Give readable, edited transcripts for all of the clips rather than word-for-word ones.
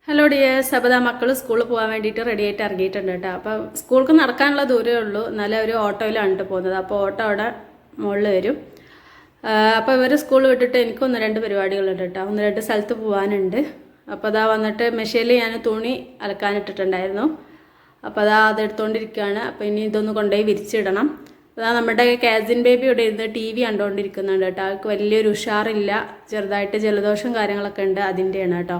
Hello dears, അപ്പോൾ മക്കൾ സ്കൂളിൽ പോകാൻ വേണ്ടിയിട്ട് റെഡി ആയിട്ട് ഇറങ്ങിയിട്ടുണ്ട് കേട്ടോ. അപ്പോൾ സ്കൂൾക്ക് നടക്കാനുള്ള ദൂരമേ ഉള്ളൂ, എന്നാലും ഒരു ഓട്ടോയിലാണ് പോകുന്നത്. അപ്പോൾ ഓട്ടോ അവിടെ മുകളിൽ വരും. അപ്പോൾ ഇവർ സ്കൂൾ വിട്ടിട്ട് എനിക്ക് 1-2 പരിപാടികളുണ്ട് കേട്ടോ. 1-2 സ്ഥലത്ത് പോകാനുണ്ട്. അപ്പോൾ അതാ വന്നിട്ട് മെഷീനിൽ ഞാൻ തുണി അലക്കാനിട്ടിട്ടുണ്ടായിരുന്നു. അപ്പോൾ അതെടുത്തുകൊണ്ടിരിക്കുകയാണ്. അപ്പോൾ ഇനി ഇതൊന്ന് കൊണ്ടുപോയി വിരിച്ചിടണം. അതാ നമ്മുടെ കാസിൻ ബേബി ഇവിടെ ഇരുന്ന് TV കണ്ടുകൊണ്ടിരിക്കുന്നുണ്ട് കേട്ടോ. അവർക്ക് വലിയൊരു ഉഷാറില്ല, ചെറുതായിട്ട് ജലദോഷം കാര്യങ്ങളൊക്കെ ഉണ്ട്, അതിൻ്റെയാണ് കേട്ടോ.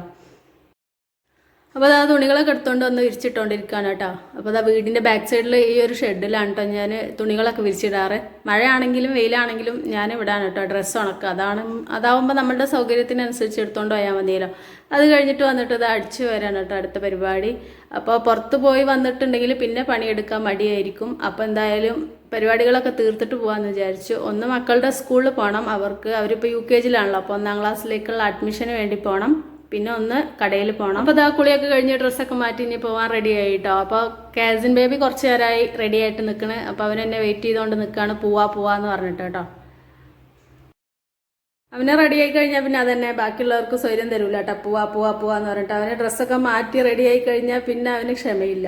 അപ്പോൾ അതാ തുണികളൊക്കെ എടുത്തുകൊണ്ട് വന്ന് വിരിച്ചിട്ടുകൊണ്ടിരിക്കുകയാണ് കേട്ടോ. അപ്പോൾ അതാ വീടിൻ്റെ ബാക്ക് സൈഡിൽ ഈ ഒരു ഷെഡിലാണ് കേട്ടോ ഞാൻ തുണികളൊക്കെ വിരിച്ചിടാറ്. മഴയാണെങ്കിലും വെയിലാണെങ്കിലും ഞാൻ ഇവിടാണ് കേട്ടോ ഡ്രസ്സ് ഉണക്കുക. അതാവുമ്പോൾ നമ്മുടെ സൗകര്യത്തിനനുസരിച്ച് എടുത്തുകൊണ്ട് പോയാൽ മതിയല്ലോ. അത് കഴിഞ്ഞിട്ട് വന്നിട്ട് ഇത് അടിച്ചു വരാണ് കേട്ടോ അടുത്ത പരിപാടി. അപ്പോൾ പുറത്ത് പോയി വന്നിട്ടുണ്ടെങ്കിൽ പിന്നെ പണിയെടുക്കാൻ മടിയായിരിക്കും. അപ്പോൾ എന്തായാലും പരിപാടികളൊക്കെ തീർത്തിട്ട് പോകാമെന്ന് വിചാരിച്ചു. ഒന്ന് മക്കളുടെ സ്കൂളിൽ പോകണം, അവരിപ്പോൾ UKG-ലാണല്ലോ. അപ്പോൾ 1-ാം ക്ലാസ്സിലേക്കുള്ള അഡ്മിഷന് വേണ്ടി പോകണം. പിന്നെ ഒന്ന് കടയിൽ പോകണം. അപ്പോൾ ആ കുളിയൊക്കെ കഴിഞ്ഞ് ഡ്രസ്സൊക്കെ മാറ്റി ഇനി പോകാൻ റെഡി ആയിട്ടോ. അപ്പോൾ കാസിൻ ബേബി കുറച്ച് നേരമായി റെഡി ആയിട്ട് നിൽക്കണ്. അപ്പോൾ അവനെന്നെ വെയിറ്റ് ചെയ്തുകൊണ്ട് നിൽക്കുകയാണ്, പോവാന്ന് പറഞ്ഞിട്ട് കേട്ടോ. അവനെ റെഡി ആയി കഴിഞ്ഞാൽ പിന്നെ അതന്നെ ബാക്കിയുള്ളവർക്ക് സ്വൈര്യം തരൂല കേട്ടോ. പോവാന്ന് പറഞ്ഞിട്ട് അവനെ ഡ്രസ്സൊക്കെ മാറ്റി റെഡി ആയി കഴിഞ്ഞാൽ പിന്നെ അവന് ക്ഷമയില്ല.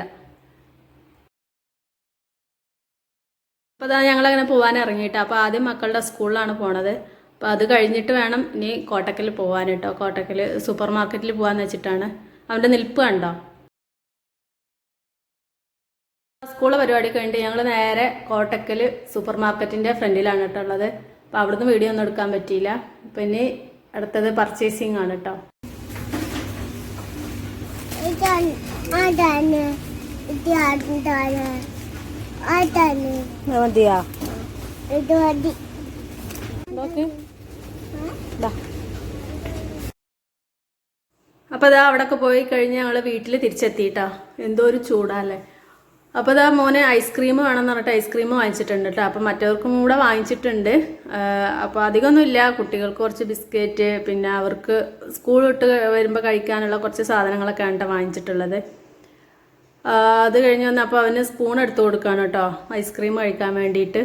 അപ്പോൾ അതാ ഞങ്ങളങ്ങനെ പോകാൻ ഇറങ്ങിയിട്ടോ. അപ്പോൾ ആദ്യം മക്കളുടെ സ്കൂളിലാണ് പോണത്. അപ്പോൾ അത് കഴിഞ്ഞിട്ട് വേണം ഇനി കോട്ടക്കൽ പോകാൻ കേട്ടോ. കോട്ടക്കൽ സൂപ്പർ മാർക്കറ്റിൽ പോകാമെന്ന് വെച്ചിട്ടാണ്. അവൻ്റെ നിൽപ്പ് കണ്ടോ. സ്കൂളിലെ പരിപാടി കഴിഞ്ഞിട്ട് ഞങ്ങൾ നേരെ കോട്ടക്കൽ സൂപ്പർ മാർക്കറ്റിൻ്റെ ഫ്രണ്ടിലാണ് കേട്ടോ ഉള്ളത്. അപ്പോൾ അവിടുന്ന് വീഡിയോ ഒന്നും എടുക്കാൻ പറ്റിയില്ല. അപ്പോൾ ഇനി അടുത്തത് പർച്ചേസിങ് ആണ് കേട്ടോ. അപ്പോൾ അതാ അവിടെയൊക്കെ പോയി കഴിഞ്ഞ് ഞങ്ങൾ വീട്ടിൽ തിരിച്ചെത്തിയിട്ടോ. എന്തോ ഒരു ചൂടാല്ലേ. അപ്പോൾ അതാ മോനെ ഐസ്ക്രീം വേണമെന്ന് പറഞ്ഞിട്ട് ഐസ്ക്രീം വാങ്ങിച്ചിട്ടുണ്ട് കേട്ടോ. അപ്പോൾ മറ്റവർക്കും കൂടെ വാങ്ങിച്ചിട്ടുണ്ട്. അപ്പോൾ അധികമൊന്നുമില്ല, കുട്ടികൾക്ക് കുറച്ച് ബിസ്ക്കറ്റ്, പിന്നെ അവർക്ക് സ്കൂൾ വിട്ട് വരുമ്പോൾ കഴിക്കാനുള്ള കുറച്ച് സാധനങ്ങളൊക്കെ ആണ് വാങ്ങിച്ചിട്ടുള്ളത്. അത് കഴിഞ്ഞ് വന്ന് അപ്പോൾ അവന് സ്പൂൺ എടുത്ത് കൊടുക്കുകയാണ് കേട്ടോ ഐസ്ക്രീം കഴിക്കാൻ വേണ്ടിയിട്ട്.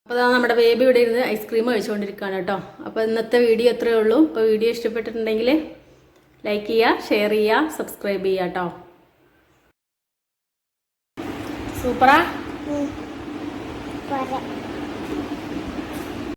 അപ്പോൾ നമ്മുടെ ബേബി ഇവിടെ ഇരുന്ന് ഐസ്ക്രീം കഴിച്ചുകൊണ്ടിരിക്കുകയാണ് കേട്ടോ. അപ്പോൾ ഇന്നത്തെ വീഡിയോ എത്രയേ ഉള്ളൂ. അപ്പോൾ വീഡിയോ ഇഷ്ടപ്പെട്ടിട്ടുണ്ടെങ്കിൽ ലൈക്ക് ചെയ്യുക, ഷെയർ ചെയ്യുക, സബ്സ്ക്രൈബ് ചെയ്യുക കേട്ടോ. സൂപ്പറാ.